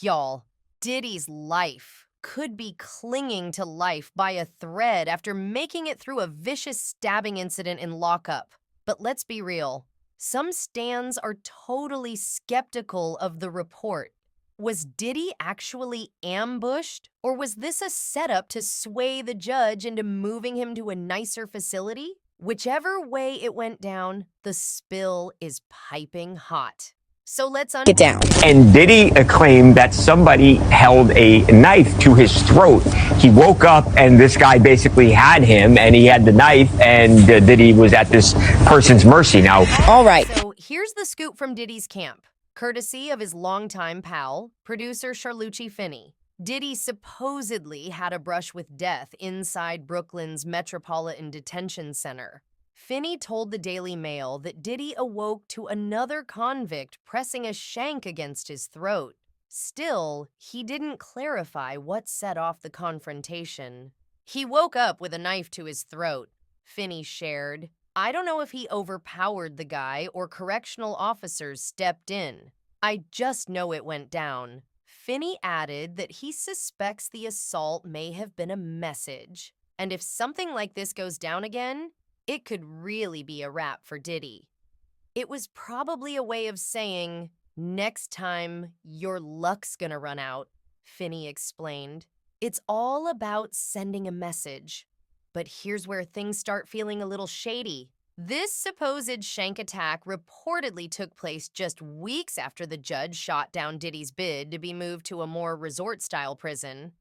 Y'all, Diddy's life could be clinging to life by a thread after making it through a vicious stabbing incident in lockup. But let's be real, some stans are totally skeptical of the report. Was Diddy actually ambushed, or was this a setup to sway the judge into moving him to a nicer facility? Whichever way it went down, the spill is piping hot. So let's get down. And Diddy claimed that somebody held a knife to his throat. He woke up and this guy basically had him and he had the knife, and Diddy was at this person's mercy. Now, all right. So here's the scoop from Diddy's camp, courtesy of his longtime pal, producer Charlucci Finney. Diddy supposedly had a brush with death inside Brooklyn's Metropolitan Detention Center. Finney told the Daily Mail that Diddy awoke to another convict pressing a shank against his throat. Still, he didn't clarify what set off the confrontation. He woke up with a knife to his throat, Finney shared. I don't know if he overpowered the guy or correctional officers stepped in. I just know it went down. Finney added that he suspects the assault may have been a message, and if something like this goes down again, it could really be a wrap for Diddy. It was probably a way of saying, next time, your luck's gonna run out, Finney explained. It's all about sending a message. But here's where things start feeling a little shady. This supposed shank attack reportedly took place just weeks after the judge shot down Diddy's bid to be moved to a more resort-style prison.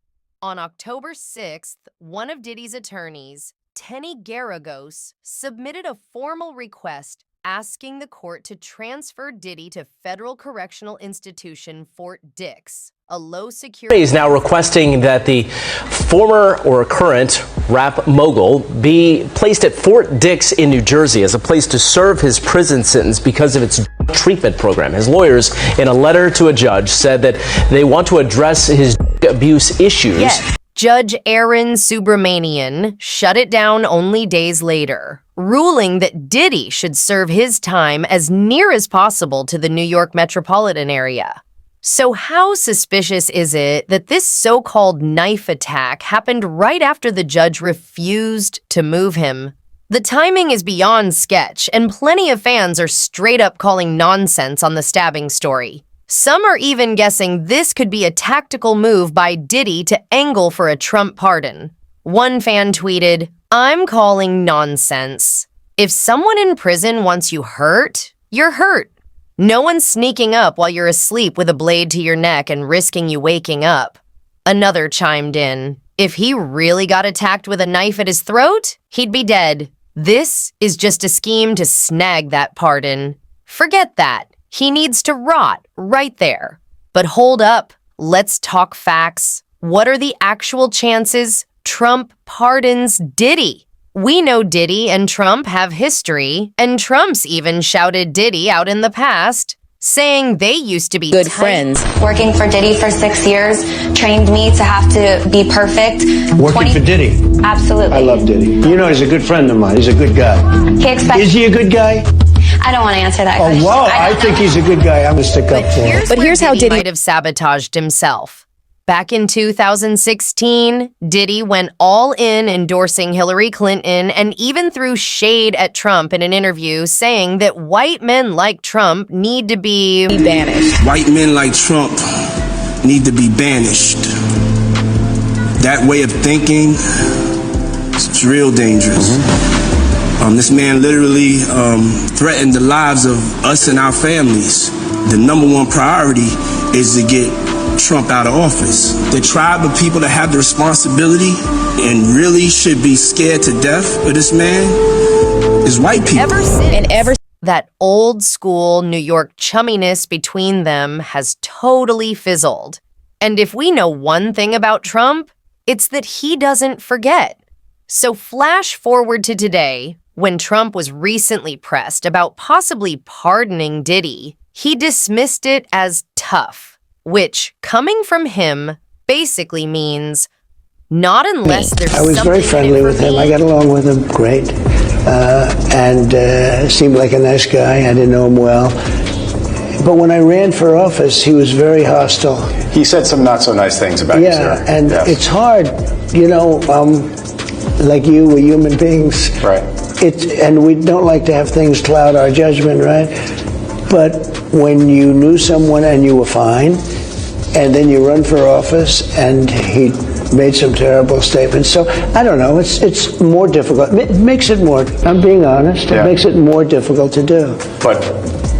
On October 6th, one of Diddy's attorneys, Tenny Garagos, submitted a formal request asking the court to transfer Diddy to Federal Correctional Institution Fort Dix, a low-security... Is now requesting that the former or current rap mogul be placed at Fort Dix in New Jersey as a place to serve his prison sentence because of its treatment program. His lawyers, in a letter to a judge, said that they want to address his abuse issues. Yes. Judge Aaron Subramanian shut it down only days later, ruling that Diddy should serve his time as near as possible to the New York metropolitan area. So how suspicious is it that this so-called knife attack happened right after the judge refused to move him? The timing is beyond sketch, and plenty of fans are straight up calling nonsense on the stabbing story. Some are even guessing this could be a tactical move by Diddy to angle for a Trump pardon. One fan tweeted, "I'm calling nonsense. If someone in prison wants you hurt, you're hurt. No one's sneaking up while you're asleep with a blade to your neck and risking you waking up." Another chimed in, "If he really got attacked with a knife at his throat, he'd be dead. This is just a scheme to snag that pardon. Forget that. He needs to rot right there." But hold up, let's talk facts. What are the actual chances Trump pardons Diddy? We know Diddy and Trump have history, and Trump's even shouted Diddy out in the past, saying they used to be good friends. Working for Diddy for 6 years trained me to have to be perfect. Working for Diddy? Absolutely. I love Diddy. You know, he's a good friend of mine. He's a good guy. Is he a good guy? I don't want to answer that question. Oh, well, I think he's a good guy. I'm going to stick up for him. But here's how Diddy might have sabotaged himself. Back in 2016, Diddy went all in endorsing Hillary Clinton and even threw shade at Trump in an interview, saying that white men like Trump need to be banished. White men like Trump need to be banished. That way of thinking is real dangerous. This man literally threatened the lives of us and our families. The number one priority is to get Trump out of office. The tribe of people that have the responsibility and really should be scared to death of this man is white people. That old school New York chumminess between them has totally fizzled. And if we know one thing about Trump, it's that he doesn't forget. So flash forward to today, when Trump was recently pressed about possibly pardoning Diddy, he dismissed it as tough, which, coming from him, basically means not unless there's something. I was very friendly with him. I got along with him great, and seemed like a nice guy. I didn't know him well, but when I ran for office, he was very hostile. He said some not so nice things about you, sir. Yeah, and it's hard, like you, we're human beings. Right. And we don't like to have things cloud our judgment, right? But when you knew someone and you were fine, and then you run for office and he made some terrible statements. So I don't know, it's more difficult. It makes it more, I'm being honest, it makes it more difficult to do. But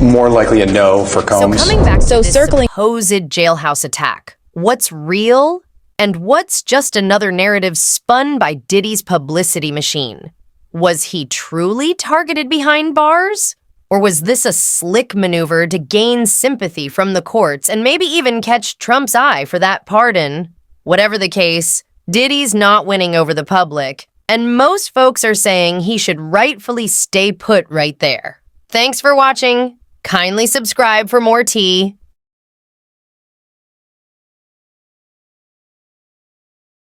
more likely a no for Combs. So coming back to this supposed jailhouse attack, what's real and what's just another narrative spun by Diddy's publicity machine? Was he truly targeted behind bars? Or was this a slick maneuver to gain sympathy from the courts and maybe even catch Trump's eye for that pardon? Whatever the case, Diddy's not winning over the public, and most folks are saying he should rightfully stay put right there. Thanks for watching. Kindly subscribe for more tea.